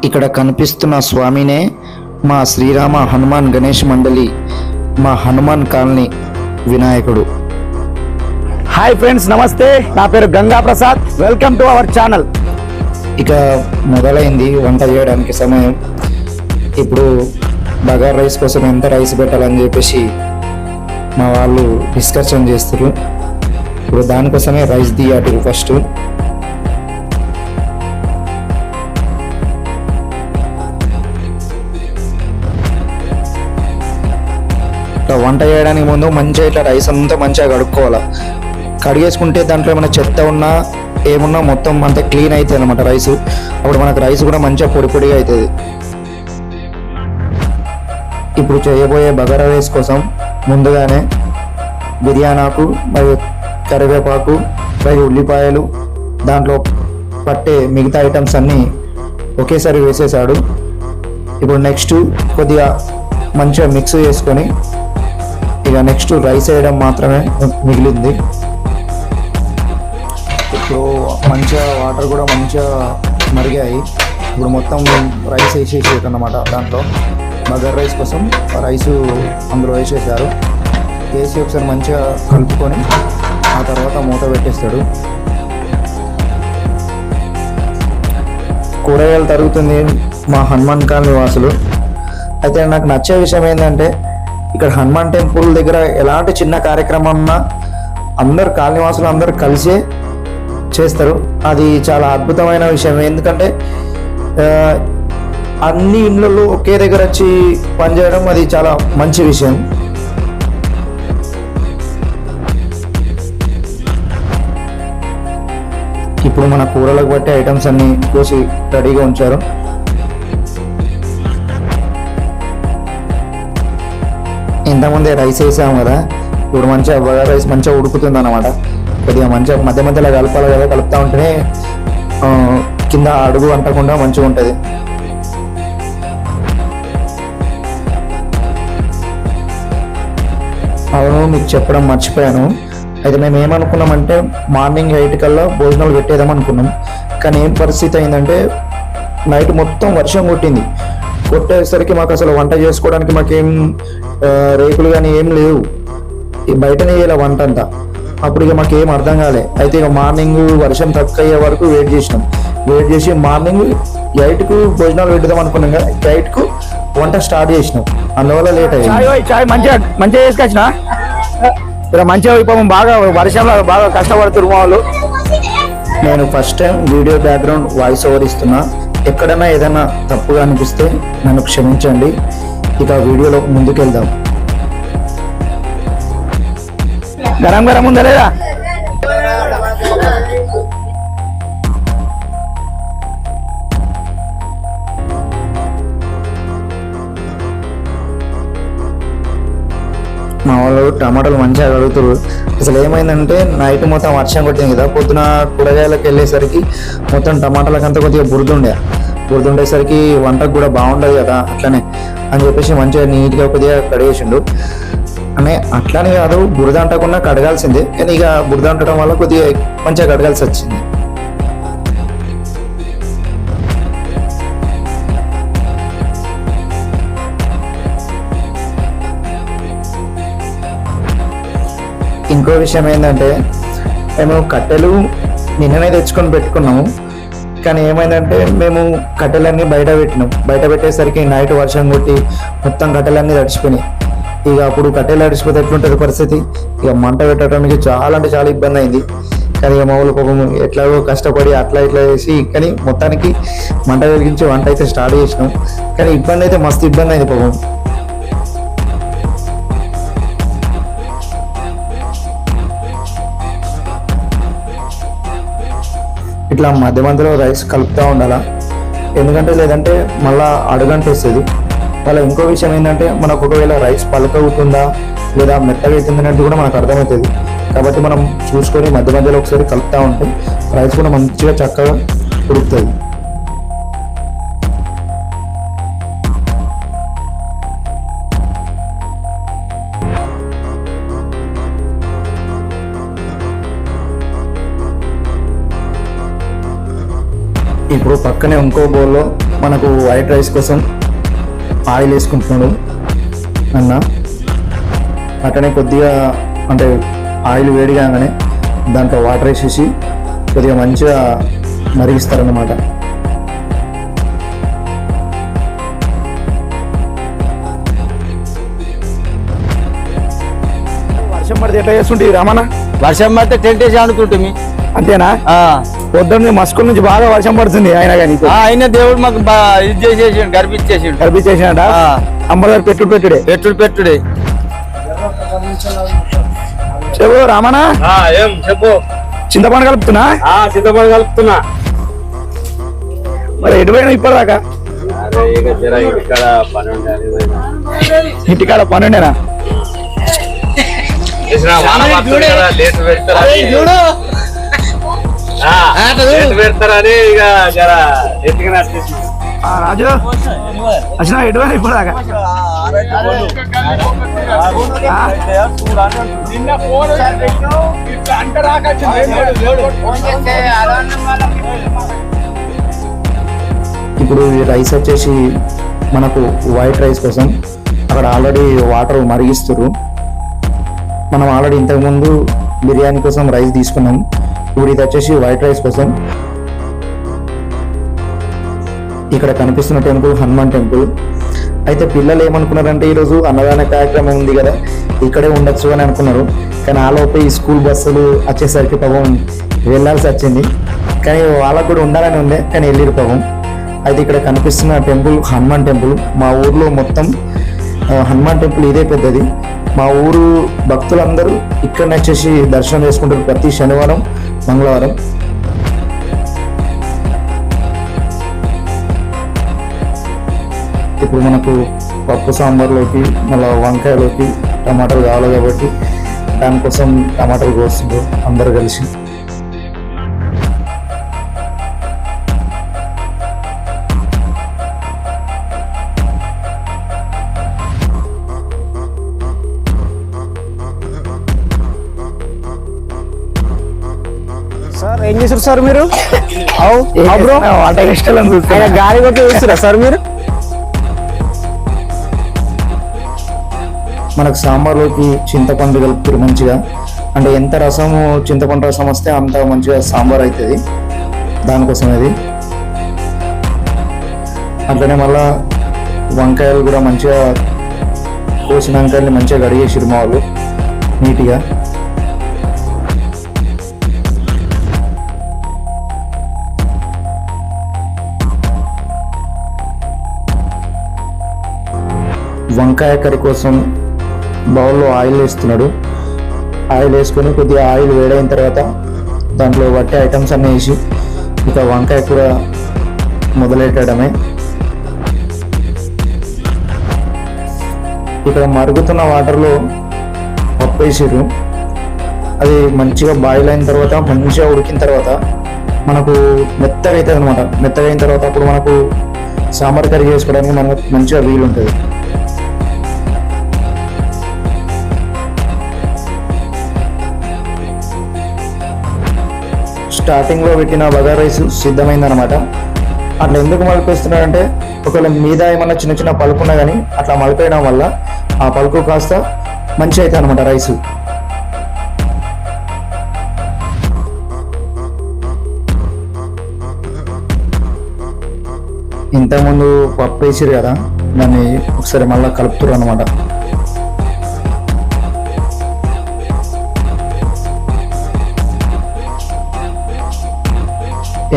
ఇక్కడ కనిపిస్తున్న స్వామినే మా శ్రీరామ హనుమాన్ గణేష్ మండలి, మా హనుమాన్ కాలనీ వినాయకుడు. హాయ్ ఫ్రెండ్స్, నమస్తే. నా పేరు Ganga Prasad. Welcome to our channel. ఇక మొదలైంది వంట చేయడానికి సమయం. ఇప్పుడు బగార్ రైస్ కోసం ఎంత రైస్ పెట్టాలని చెప్పేసి మా వాళ్ళు డిస్కషన్ చేస్తారు. ఇప్పుడు దానికోసమే రైస్ తీయాలి ఫస్ట్. వంట చేయడానికి ముందు మంచిగా ఇట్లా రైస్ అంతా మంచిగా కడుక్కోవాలి. కడిగేసుకుంటే దాంట్లో ఏమైనా చెత్త ఉన్నా ఏమున్నా మొత్తం అంతా క్లీన్ అవుతుంది అనమాట రైస్. అప్పుడు మనకు రైస్ కూడా మంచిగా పొడి పొడిగా అవుతుంది. ఇప్పుడు చేయబోయే బగారా రైస్ కోసం ముందుగానే బిర్యానాకు మరియు కరివేపాకు మరియు ఉల్లిపాయలు దాంట్లో పట్టే మిగతా ఐటమ్స్ అన్నీ ఒకేసారి వేసేసాడు. ఇప్పుడు నెక్స్ట్ కొద్దిగా మంచిగా మిక్స్ చేసుకొని ఇక నెక్స్ట్ రైస్ వేయడం మాత్రమే మిగిలింది. ఇప్పుడు మంచిగా వాటర్ కూడా మంచిగా మరిగాయి. ఇప్పుడు మొత్తం రైస్ వేసేసారు అన్నమాట. దాంట్లో బగారా రైస్ కోసం రైసు అందులో వేసేసారు. వేసి ఒకసారి మంచిగా కలుపుకొని ఆ తర్వాత మూత పెట్టేస్తాడు. కూరగాయలు తరుగుతుంది మా హనుమాన్ కాలనీ వాసులు. అయితే నాకు నచ్చే విషయం ఏంటంటే ఇక్కడ హనుమాన్ టెంపుల్ దగ్గర ఎలాంటి చిన్న కార్యక్రమం ఉన్నా అందరు కాలనీవాసులు అందరు కలిసే చేస్తారు. అది చాలా అద్భుతమైన విషయం. ఎందుకంటే అన్ని ఇళ్ళల్లో ఒకే దగ్గర వచ్చి పనిచేయడం అది చాలా మంచి విషయం. ఇప్పుడు మన కూరలకు బట్టి ఐటమ్స్ అన్ని కోసి రెడీగా ఉంచారు. ఇంతకుముందే రైస్ వేసాము కదా, ఇప్పుడు మంచిగా బగారా రైస్ మంచిగా ఉడుకుతుంది అన్నమాట. కొద్దిగా మంచిగా మధ్య మధ్యలో కలపాలి కదా, కలుపుతూ ఉంటేనే కింద అడుగు అంటకుండా మంచిగా ఉంటుంది. అవును, మీకు చెప్పడం మర్చిపోయాను. అయితే మేము ఏమనుకున్నామంటే మార్నింగ్ 8 కల్లా భోజనాలు పెట్టేద్దాం అనుకున్నాం. కానీ ఏం పరిస్థితి అయిందంటే నైట్ మొత్తం వర్షం కొట్టింది. కొట్టేసరికి మాకు అసలు వంట చేసుకోవడానికి మాకేం రేకులు కానీ ఏం లేవు. ఈ బయటనే వేయాలి వంట అంతా. అప్పుడు ఇక మాకు ఏం అర్థం కాలే. అయితే ఇక మార్నింగ్ వర్షం తక్కువ అయ్యే వరకు వెయిట్ చేసినాం. వెయిట్ చేసి మార్నింగ్ 8కు భోజనాలు పెట్టుదాం అనుకున్నాం కదా, 8కు వంట స్టార్ట్ చేసినాం. అందువల్ల లేట్ అయ్యింది. చాయ్ మంచిగా చేసుకొచ్చిన ఇక్కడ మంచిగా అయిపోయాం. బాగా వర్షంలో బాగా కష్టపడుతున్నారు వాళ్ళు. నేను first time video background voice over ఇస్తున్నా. ఎక్కడైనా ఏదైనా తప్పుగా అనిపిస్తే నన్ను క్షమించండి. ఇక వీడియోలో ముందుకెళ్దాం. గరం గరం ఉందా లేదా? మా వాళ్ళు టమాటాలు మంచిగా కడుగుతారు. అసలు ఏమైందంటే నైట్ మొత్తం వర్షం కొట్టింది కదా, పొద్దున కూరగాయలకు వెళ్ళేసరికి మొత్తం టమాటాలకంతా కొద్దిగా బురదుండేసరికి వంటకు కూడా బాగుండదు కదా, అట్లనే అని చెప్పేసి మంచిగా నీట్గా కొద్దిగా కడిగేసిండు. అంటే అట్లానే కాదు, బురద అంటకుండా కడగాల్సిందే, కానీ ఇక బురద అంటడం వల్ల కొద్దిగా మంచిగా కడగాల్సి వచ్చింది. ఇంకో విషయం ఏంటంటే మేము కట్టెలు నిన్ననే తెచ్చుకొని పెట్టుకున్నాము. కానీ ఏమైందంటే మేము కట్టెలన్నీ బయట పెట్టేసరికి నైట్ వర్షం కొట్టి మొత్తం కట్టెలన్నీ తడిచిపోయినాయి. ఇక అప్పుడు కట్టెలు తడిచిపోతే ఎట్లుంటుంది పరిస్థితి. ఇక మంట పెట్టడానికి చాలా అంటే చాలా ఇబ్బంది అయింది. కానీ మా ఊళ్ళో పాపం ఎట్లాగో కష్టపడి అట్లా ఇట్లా చేసి కానీ మొత్తానికి మంట వెలిగించి వంట అయితే స్టార్ట్ చేసినాం. కానీ ఇబ్బంది అయితే మస్తు ఇబ్బంది అయింది పాపం. ఇట్లా మధ్య మధ్యలో రైస్ కలుపుతూ ఉండాలా, ఎందుకంటే లేదంటే మళ్ళీ అడుగంటేస్తుంది. అలా ఇంకో విషయం ఏంటంటే మనకు ఒకవేళ రైస్ పలకవుతుందా లేదా మెత్తగా అవుతుంది అనేది కూడా మనకు అర్థమవుతుంది. కాబట్టి మనం చూసుకొని మధ్య మధ్యలో ఒకసారి కలుపుతూ ఉంటే రైస్ కూడా మంచిగా చక్కగా ఉడుకుతుంది. ఇప్పుడు పక్కనే ఇంకో బౌల్లో మనకు వైట్ రైస్ కోసం ఆయిల్ వేసుకుంటున్నాడు అన్న. అట్లనే కొద్దిగా అంటే ఆయిల్ వేడి కాగానే దాంట్లో వాటర్ వేసేసి కొద్దిగా మంచిగా మరిగిస్తారన్నమాట. వర్షం పడితే ఎట్లా చేస్తుంటే రామన్న? వర్షం పడితే టెంట్ వేసి అనుకుంటుంది. అంతేనా? పొద్దున్న మస్కుల నుంచి బాగా వర్షం పడుతుంది. అయినా కానీ ఆయన దేవుడు మాకు ఇది చేసేసి గర్భించేసిండు. కనిపించేసినట అమ్మగారు పెట్టుడే పెట్టుడే. చెప్పు రామన్న. ఏం చెప్పు. చింతపండు కలుపుతున్నా. చింతపండు కలుపుతున్నా. మరి ఎటుపోయినా ఇప్పటిదాకా? ఇంటికాడ పనుండేనా? పెడతారని ఇక జర ఎత్తుకుని రాజు వచ్చినా ఎటుపోయినా ఇప్పటిదాకా? ఇప్పుడు ఈ రైస్ వచ్చేసి మనకు వైట్ రైస్ కోసం అక్కడ ఆల్రెడీ వాటర్ మరిగిస్తారు. మనం ఆల్రెడీ ఇంతకుముందు బిర్యానీ కోసం రైస్ తీసుకున్నాం. ఇప్పుడు ఇది వచ్చేసి వైట్ రైస్ కోసం. ఇక్కడ కనిపిస్తున్న టెంపుల్ హనుమాన్ టెంపుల్. అయితే పిల్లలు ఏమనుకున్నారంటే ఈరోజు అన్నదాన కార్యక్రమం ఉంది కదా, ఇక్కడే ఉండొచ్చు అని అనుకున్నారు. కానీ ఆలోపే ఈ స్కూల్ బస్సులు వచ్చేసరికి పాపం వెళ్ళాల్సి వచ్చింది. కానీ వాళ్ళకు కూడా ఉండాలని ఉండే, కానీ వెళ్ళిరు పాపం. అయితే ఇక్కడ కనిపిస్తున్న టెంపుల్ హనుమాన్ టెంపుల్. మా ఊర్లో మొత్తం హనుమాన్ టెంపుల్ ఇదే పెద్దది. మా ఊరు భక్తులందరూ ఇక్కడ వచ్చేసి దర్శనం చేసుకుంటారు ప్రతి శనివారం, మంగళవారం. ఇప్పుడు మనకు పప్పు సాంబార్లోకి మళ్ళీ వంకాయలోకి టమాటాలు కావాలి కాబట్టి దానికోసం టమాటాలు కోస్తున్నారు అందరు కలిసి. సార్ ఏం చేశారు సార్ మీరు? వంట ఇష్టం గాలి కొట్టి చూస్తారా సార్ మీరు? మనకు సాంబార్లోకి చింతపండు కలుపుతారు మంచిగా. అంటే ఎంత రసము చింతపండు రసం వస్తే అంత మంచిగా సాంబార్ అవుతుంది. దానికోసం అది. అట్లనే మళ్ళా వంకాయలు కూడా మంచిగా కోసిన వంకాయలు మంచిగా కడిగేసిరు మా వాళ్ళు నీట్గా. వంకాయ కర్రీ కోసం బౌల్లో ఆయిల్ వేస్తున్నాడు. ఆయిల్ వేసుకొని కొద్దిగా ఆయిల్ వేడైన తర్వాత దాంట్లో వట్టి ఐటమ్స్ అన్నీ వేసి ఇక వంకాయ కూర మొదలెట్టడమే. ఇక్కడ మరుగుతున్న వాటర్లో పప్పు వేసిర్రు. అది మంచిగా బాయిల్ అయిన తర్వాత మంచిగా ఉడికిన తర్వాత మనకు మెత్తగా అవుతుంది అనమాట. మెత్తగా అయిన తర్వాత అప్పుడు మనకు సాంబార్ కర్రీ చేసుకోవడానికి మనకు మంచిగా వీలు ఉంటుంది. స్టార్టింగ్లో పెట్టిన బగారా రైస్ సిద్ధమైందనమాట. అట్లా ఎందుకు మలిపేస్తున్నాడంటే ఒకవేళ మీద ఏమన్నా చిన్న చిన్న పలుకు ఉన్నా కానీ అట్లా మలిపేయడం వల్ల ఆ పలుకు కాస్త మంచి అవుతుంది అనమాట రైసు. ఇంతకుముందు పప్పు వేసారు కదా, దాన్ని ఒకసారి మళ్ళీ కలుపుతారు అనమాట.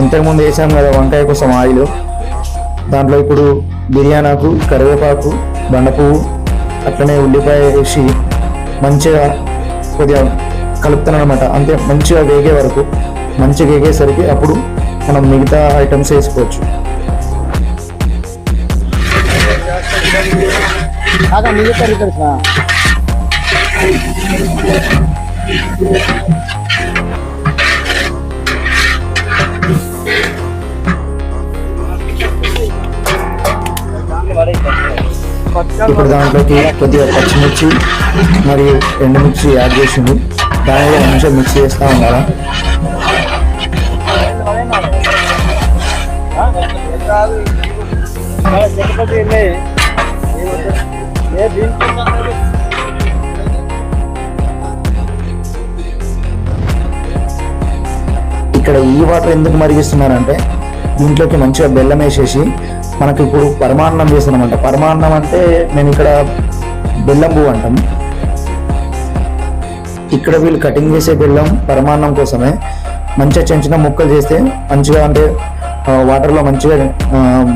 ఇంతకుముందు వేసాం కదా వంకాయ కోసం ఆయిల్, దాంట్లో ఇప్పుడు బిర్యానాకు, కరివేపాకు, బండపువ్వు, అట్లనే ఉల్లిపాయ వేసి మంచిగా కొద్దిగా కలుపుతున్నాను అనమాట. అంతే మంచిగా వేగే వరకు. మంచిగా వేగేసరికి అప్పుడు మనం మిగతా ఐటమ్స్ వేసుకోవచ్చు. ఇప్పుడు దాంట్లోకి కొద్దిగా పచ్చిమిర్చి మరియు ఎండుమిర్చి యాడ్ చేసింది. దానిలో మంచిగా మిక్స్ చేస్తూ ఉండాలి. ఇక్కడ ఈ వాటర్ ఎందుకు మరిగిస్తున్నారంటే దీంట్లోకి మంచిగా బెల్లం వేసేసి మనకి ఇప్పుడు పరమాన్నం చేస్తున్నామంట. పరమాన్నం అంటే మేము ఇక్కడ బెల్లం పువ్వు అంటాం. ఇక్కడ వీళ్ళు కటింగ్ చేసే బెల్లం పరమాన్నం కోసమే. మంచిగా చిన్న చిన్న ముక్కలు చేస్తే మంచిగా అంటే వాటర్లో మంచిగా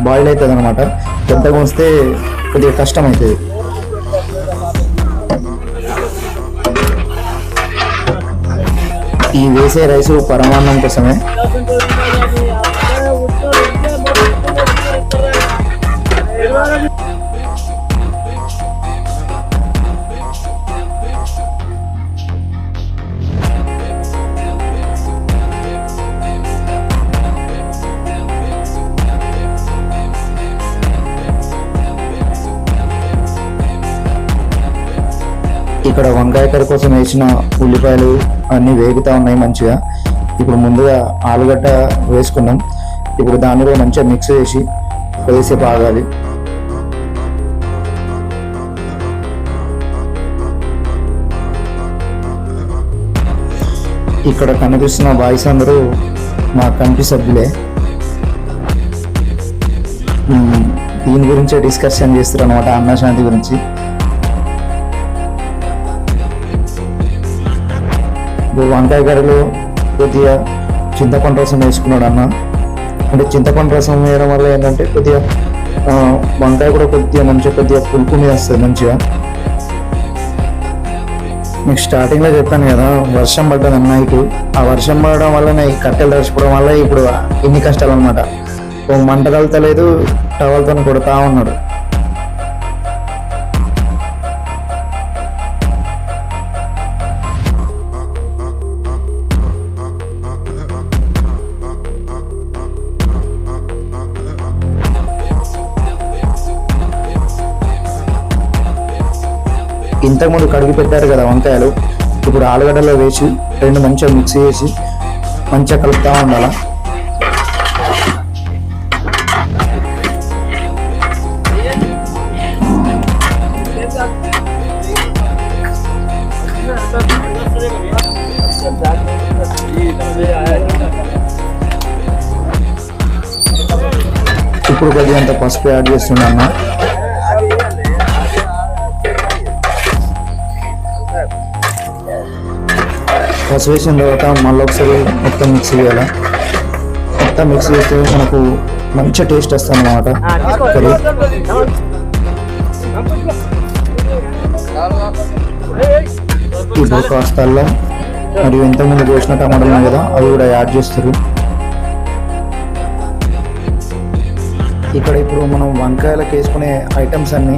బాయిల్ అవుతుంది అనమాట. పెద్దగా వస్తే కొద్దిగా కష్టం అవుతుంది. ఈ వేసే రైసు పరమాన్నం కోసమే. ఇక్కడ వంకాయ కర్రీ కోసం వేసిన ఉల్లిపాయలు అన్నీ వేగుతూ ఉన్నాయి మంచిగా. ఇప్పుడు ముందుగా ఆలుగడ్డ వేసుకున్నాం. ఇప్పుడు దానిలో మంచిగా మిక్స్ చేసి కొద్దిసేపు ఆగాలి. ఇక్కడ కనిపిస్తున్న బాయ్స్ అందరూ మా కమిటీ సభ్యులే. దీని గురించే డిస్కషన్ చేస్తారు అనమాట, అన్నశాంతి గురించి. వంకాయ కర్రీలో కొద్దిగా చింతపండు రసం వేసుకున్నాడు అన్న. అంటే చింతపండు రసం వేయడం వల్ల ఏంటంటే కొద్దిగా వంకాయ కూడా కొద్దిగా పులుపు మీద వస్తుంది మంచిగా. మీకు స్టార్టింగ్లో చెప్పాను కదా, వర్షం పడ్డది అన్న. ఇటు ఆ వర్షం పడడం వల్ల ఈ కట్టెలు తడిచిపోవడం వల్ల ఇప్పుడు ఇన్ని కష్టాలు అనమాట. మంట కలుతలేదు, టవల్తో కొడతా ఉన్నాడు. ఇంతకుముందు కడిగి పెట్టారు కదా వంకాయలు, ఇప్పుడు ఆలుగడ్డలో వేసి రెండు మంచిగా మిక్స్ చేసి మంచిగా కలుపుతూ ఉండాలి. ఇప్పుడు కొద్దిగా అంత పసుపు యాడ్ చేస్తున్నాను. పసుపు వేసిన తర్వాత మళ్ళీ ఒకసారి మొత్తం మిక్స్ చేయాలి. మొత్తం మిక్స్ చేస్తే మనకు మంచి టేస్ట్ వస్తుంది అన్నమాట కర్రీ. ఇప్పుడు కాస్తల్లో మరియు ఇంతకుముందు వేసిన టమాటాలు ఉన్నాయి కదా, అవి కూడా యాడ్ చేస్తారు. ఇక్కడ ఇప్పుడు మనం వంకాయలకు వేసుకునే ఐటమ్స్ అన్ని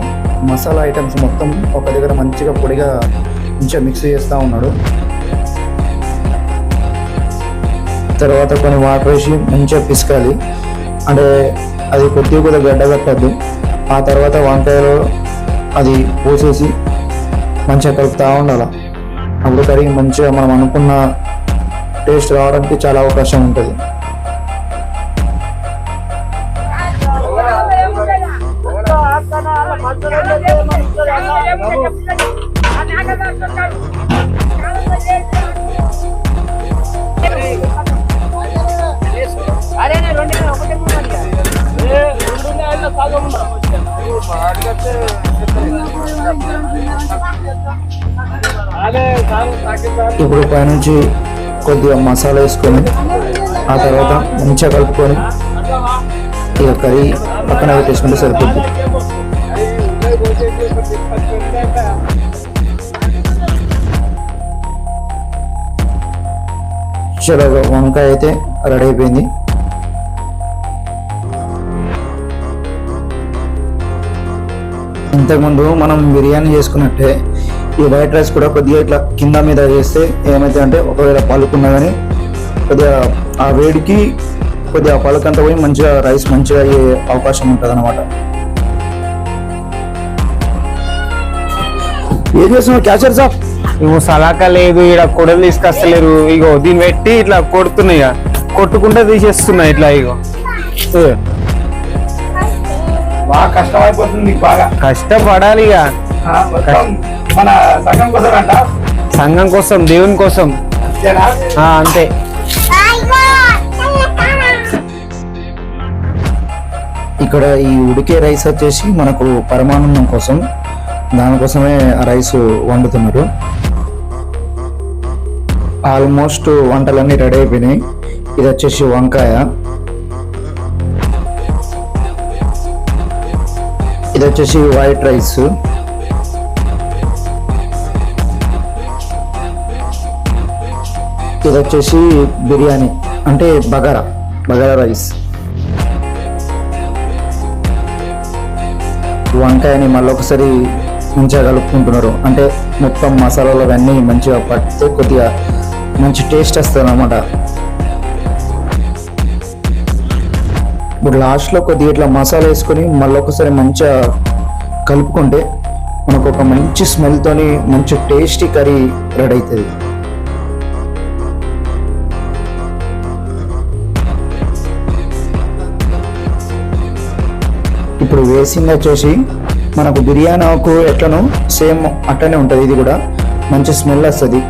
మసాలా ఐటమ్స్ మొత్తం ఒక దగ్గర మంచిగా పొడిగా మంచిగా మిక్స్ చేస్తూ ఉన్నాడు. తర్వాత కొన్ని వాటర్ వేసి మంచిగా పిసకాలి. అంటే అది కొద్దిగా గడ్డ కట్టద్దు. ఆ తర్వాత వంకాయలో అది పోసేసి మంచిగా కలుపుతూ ఉండాలి. అప్పుడు కర్రీ మంచిగా మనం అనుకున్న టేస్ట్ రావడానికి చాలా అవకాశం ఉంటుంది. ఇప్పుడు పైనుంచి కొద్దిగా మసాలా వేసుకొని ఆ తర్వాత మంచిగా కలుపుకొని ఇక కర్రీ పక్కన పెట్టేసుకుంటే సరిపోద్ది. చలో వంకాయ అయితే రెడీ అయిపోయింది. ఇంతకుముందు మనం బిర్యానీ చేసుకున్నట్టే ఈ వైట్ రైస్ కూడా కొద్దిగా ఇట్లా కింద మీద చేస్తే ఏమైతే అంటే ఒకవేళ పలుకున్నా కానీ కొద్దిగా ఆ వేడికి కొద్దిగా పలుకంతా పోయి మంచిగా రైస్ మంచిగా అయ్యే అవకాశం ఉంటుంది అన్నమాట. ఏం చేస్తున్నావు క్యాచర్ సార్? ఇగో సలాక లేదు, ఇక్కడ కొడలు తీసుకొస్తలేరు. ఇగో దీన్ని పెట్టి ఇట్లా కొడుతున్నాయి, కొట్టుకుంటే తీసేస్తున్నాయి ఇట్లా. ఇగో కష్టం అయిపోతుంది మీకు బాగా. కష్టపడాలి ఇక. మొత్తం మన సంఘం కోసం అంట, సంఘం కోసం, దేవుని కోసం. అంతే. ఇక్కడ ఈ ఉడికే రైస్ వచ్చేసి మనకు పరమాన్నం కోసం, దానికోసమే ఆ రైస్ వండుతున్నారు. ఆల్మోస్ట్ వంటలన్నీ రెడీ అయిపోయినాయి. ఇది వచ్చేసి వంకాయ, ఇది వచ్చేసి వైట్ రైస్, ఇది వచ్చేసి బిర్యానీ అంటే బగారా రైస్. వంకాయని మళ్ళీ ఒకసారి మంచిగా కలుపుకుంటున్నారు, అంటే మొత్తం మసాలాలు అవన్నీ మంచిగా పడితే కొద్దిగా మంచి టేస్ట్ వస్తుంది అన్నమాట. ఇప్పుడు లాస్ట్లో కొద్దిగా ఇట్లా మసాలా వేసుకొని మళ్ళీ ఒకసారి మంచిగా కలుపుకుంటే మనకు ఒక మంచి స్మెల్తోని మంచి టేస్టీ కర్రీ రెడీ అవుతుంది. ఇప్పుడు వేసింది వచ్చేసి మనకు బిర్యానీ ఆకు ఎట్లనో సేమ్ అట్లనే ఉంటుంది, ఇది కూడా మంచి స్మెల్ వస్తుంది.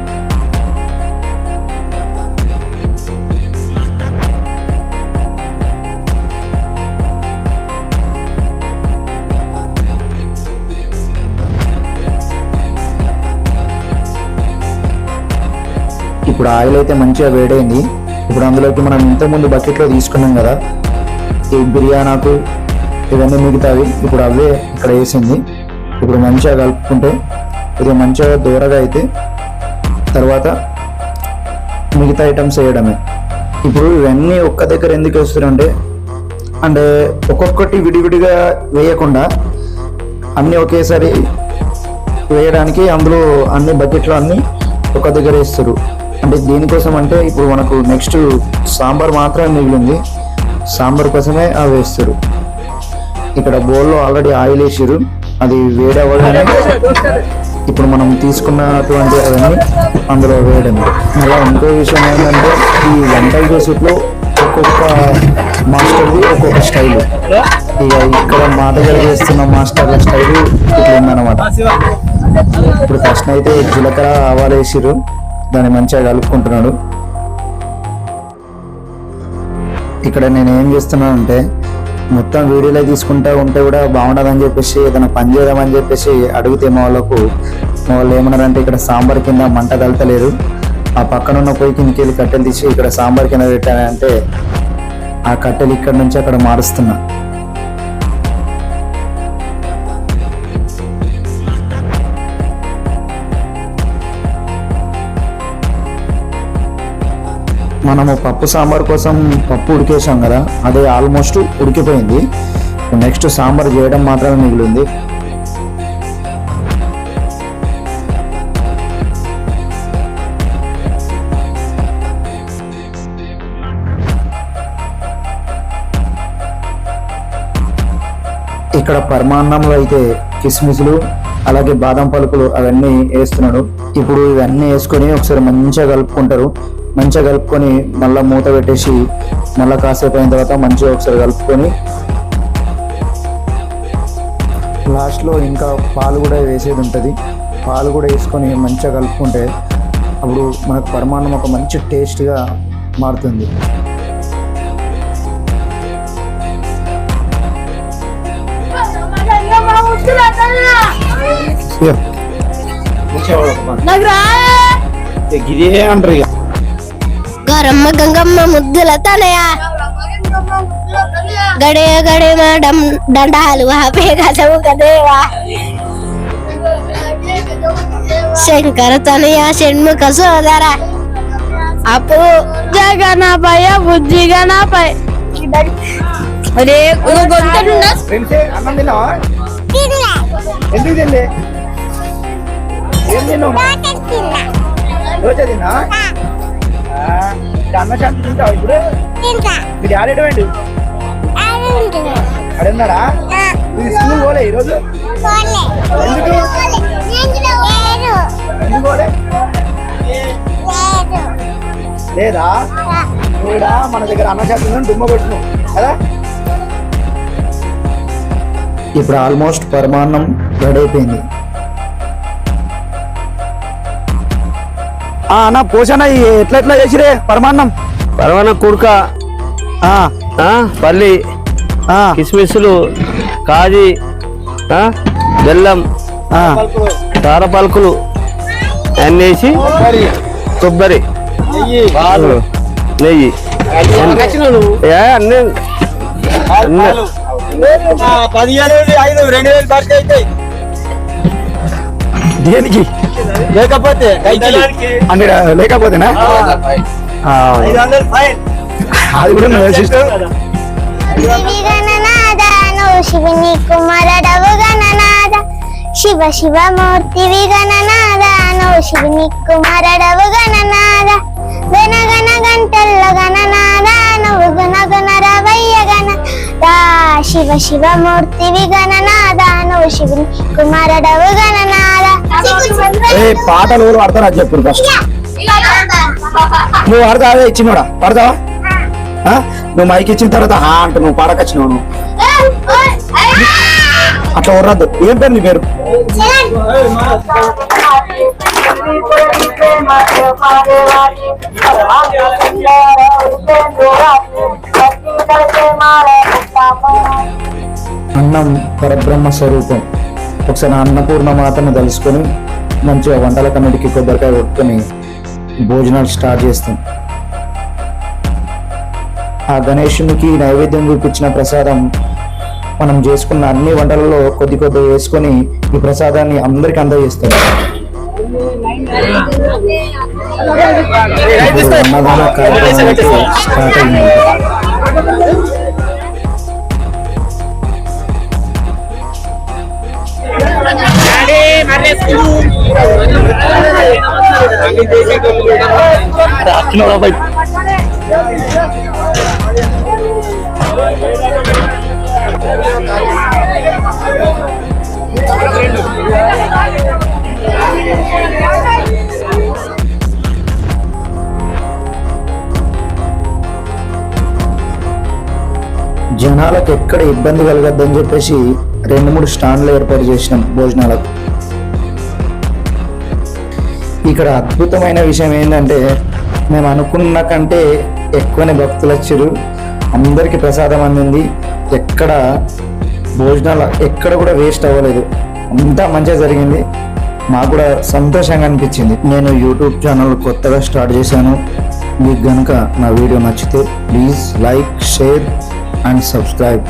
ఇప్పుడు ఆయిల్ అయితే మంచిగా వేడైంది. ఇప్పుడు అందులోకి మనం ఇంతకుముందు బకెట్లో తీసుకున్నాం కదా ఈ బిర్యానీ ఆకు, ఇవన్నీ మిగతావి ఇప్పుడు అవే ఇక్కడ వేసింది. ఇప్పుడు మంచిగా కలుపుకుంటే ఇది మంచిగా దూరగా అయితే తర్వాత మిగతా ఐటమ్స్ వేయడమే. ఇప్పుడు ఇవన్నీ ఒక్క దగ్గర ఎందుకు వేస్తున్నారంటే అంటే ఒక్కొక్కటి విడివిడిగా వేయకుండా అన్నీ ఒకేసారి వేయడానికి అందులో అన్ని బకెట్లో అన్నీ ఒక దగ్గర వేస్తారు. అంటే దీనికోసం అంటే ఇప్పుడు మనకు నెక్స్ట్ సాంబార్ మాత్రమే మిగిలింది, సాంబార్ కోసమే అవి వేస్తారు. ఇక్కడ బౌల్లో ఆల్రెడీ ఆయిల్ వేసారు, అది వేడి అవ్వగానే ఇప్పుడు మనం తీసుకున్నటువంటి అవన్నీ అందులో వేయడం. మళ్ళీ ఇంకో విషయం ఏంటంటే ఈ వంటలు చేసేట్లో ఒక్కొక్క మాస్టర్ది ఒక్కొక్క స్టైలు. ఇక ఇక్కడ మా దగ్గర చేస్తున్న మాస్టర్ల స్టైలు ఇట్లా ఉందన్నమాట. ఇప్పుడు ఫస్ట్ అయితే జీలకర్ర ఆవాలు వేసిరు, దాన్ని మంచిగా కలుపుకుంటున్నాడు. ఇక్కడ నేను ఏం చేస్తున్నానంటే మొత్తం వీడియోలో తీసుకుంటా ఉంటే కూడా బాగుండదని చెప్పేసి ఏదైనా పని చేద్దామని చెప్పేసి అడిగితే మా వాళ్ళు ఏమన్నారంటే ఇక్కడ సాంబార్ కింద మంట కలతలేదు, ఆ పక్కన ఉన్న పొయ్యి కిందకి వెళ్ళి కట్టెలు తీసి ఇక్కడ సాంబార్ కింద పెట్టానంటే ఆ కట్టెలు ఇక్కడ నుంచి అక్కడ మారుస్తున్నా. మనము పప్పు సాంబార్ కోసం పప్పు ఉడికేసాం కదా, అదే ఆల్మోస్ట్ ఉడికిపోయింది. నెక్స్ట్ సాంబార్ చేయడం మాత్రమే మిగిలింది. ఇక్కడ పరమాన్నంలో అయితే కిస్మిస్లు అలాగే బాదం పలుకులు అవన్నీ వేస్తున్నాడు. ఇప్పుడు ఇవన్నీ వేసుకొని ఒకసారి మంచిగా కలుపుకుంటారు. మంచిగా కలుపుకొని మళ్ళీ మూత పెట్టేసి మళ్ళీ కాసేపు అయిన తర్వాత మంచిగా ఒకసారి కలుపుకొని లాస్ట్లో ఇంకా పాలు కూడా వేసేది ఉంటుంది. పాలు కూడా వేసుకొని మంచిగా కలుపుకుంటే అప్పుడు మనకు పరమాన్నం ఒక మంచి టేస్ట్గా మారుతుంది. గిదే అంటారు ఇక గరమ్మ గంగమ్మ ముద్దుల తనయ గడే గడే మేడం దండాలు ఆపేగసవు కదేవా శంకర తనయ షణ్ముఖ సోదర అప్పు జగనపయ బుద్ధి గణపయ అరే గొంతున్నా అన్నం తిన్నావా? ఎందుకు తిండి? ఏం తిన్నావు? రోజా తిన్నా? అన్నశాంతి తింటావు ఇప్పుడు? మీరు ఆడేటండి అడున్నారా? మీరు స్కూల్ పోలే ఈరోజు? ఎందుకు పోలే? లేదా నువ్వుడా మన దగ్గర అన్నశాంతి దుమ్మ కొట్టును కదా. ఇప్పుడు ఆల్మోస్ట్ పరమాన్నం రెడీ అయిపోయింది. అన్న పోషణ ఎట్లా చేసిరే పరమాన్నం? పరమాన్న కుడక, పల్లి, కిస్మిస్లు, కాజీ, బెల్లం, తారపలుకులు అన్నీ వేసి కొబ్బరి, నెయ్యి అన్నీ దేనికి? లేకపోతే అంటే లేకపోతేనా? అది కూడా సిస్టర్. శివుని కుమారుడవు గణనాథ, శివ శివ మూర్తివి గణనాథ, శివుని కుమారుడవు గణనాథ, గణ గణ గంటల్ల గణనాథ, నువ్వు గుణ గుణ రవయ్య గణనాథ, శివ శివ మూర్తివి గణనాథ, నువ్వు శివుని కుమారుడవు గణనాథ. పాటలు ఎవరు పడతారా చెప్పు ఫస్ట్. నువ్వు పడతావే ఇచ్చినోడా? పడతావా? నువ్వు మైక్ ఇచ్చిన తర్వాత అంట నువ్వు పాడకొచ్చినావు. నువ్వు అట్లా వరద్దు. ఏం పేరు నీ పేరు? అన్నం పరబ్రహ్మ స్వరూపం. ఒకసారి అన్నపూర్ణ మాతను తలుసుకొని మంచిగా వంటల కన్నిటికి కొబ్బరికాయ కొట్టుకొని భోజనాలు స్టార్ట్ చేస్తాం. ఆ గణేశునికి నైవేద్యం చూపించిన ప్రసాదం మనం చేసుకున్న అన్ని వంటలలో కొద్ది కొద్ది వేసుకొని ఈ ప్రసాదాన్ని అందరికి అందజేస్తాం. అన్నదాన కార్యక్రమం అయితే స్టార్ట్ అయింది. జనాలకు ఎక్కడ ఇబ్బంది కలగద్దని చెప్పేసి 2-3 స్టాండ్లు ఏర్పాటు చేసినాం భోజనాలకు. ఇక్కడ అద్భుతమైన విషయం ఏంటంటే మేము అనుకున్న కంటే ఎక్కువనే భక్తులు వచ్చారు. అందరికీ ప్రసాదం అందింది. ఎక్కడ భోజనాలు ఎక్కడ కూడా వేస్ట్ అవ్వలేదు. అంతా మంచిగా జరిగింది. నాకు కూడా సంతోషంగా అనిపించింది. నేను యూట్యూబ్ ఛానల్ కొత్తగా స్టార్ట్ చేశాను. మీకు కనుక నా వీడియో నచ్చితే please like, share and subscribe.